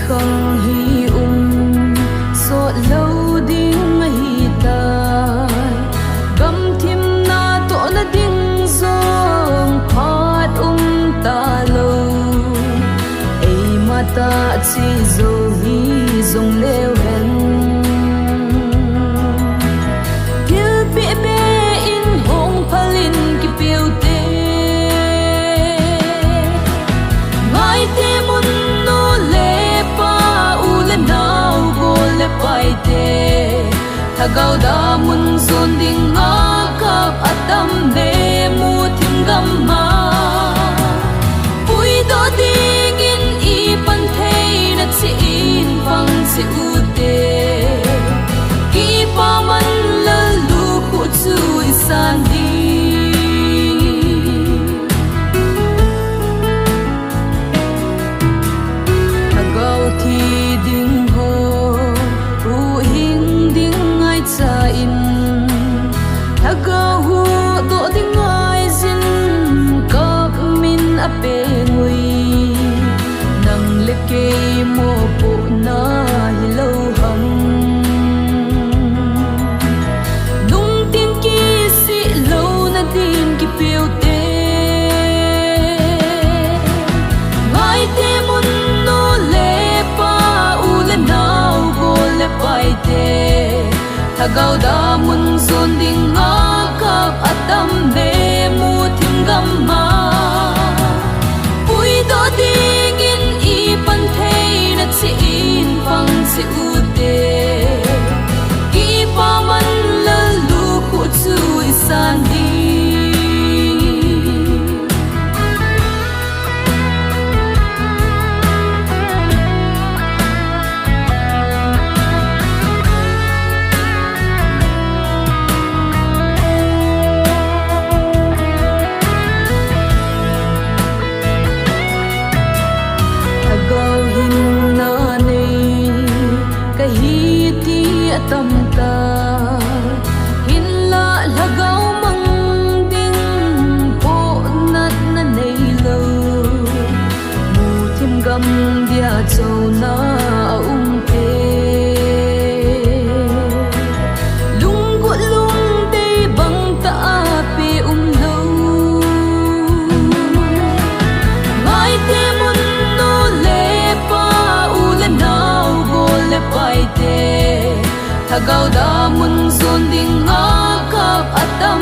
khăng hi so lâu ding hi ta gam thim na to na ding zong phat ta lo ei mata chi zo hi zong leo hen gil pe be in hong phalin ki piu te mai te mun no le pa u le nau go le pai te thagau da mun zon ding a kap atam be mu thim gam ma pui do ding in I pan thei na chi in pang chi u te ki pa man la lu khu chu I san di thagau thi ding ho u hing ding ai cha in thagau hu do ding ai zin kap min a pe ngui nang le ke mo po na hi lo ham nung tin ki si lo na din ki piu te mai te mun no le pa u le nau go le pai te thagau da mun zon ding a kap atam be mu thim gam ma pui do ding in I pan thei na chi in pang chi u te ki pa man la lu khu chu I san di tâm ta hin la lagau mang ding po nat na nei lo mu thim gam dia chau na te lung gu lung te bang ta pe lo mai te mun no le pa u le nau go le pai te thagau da mun zon ding a kap atam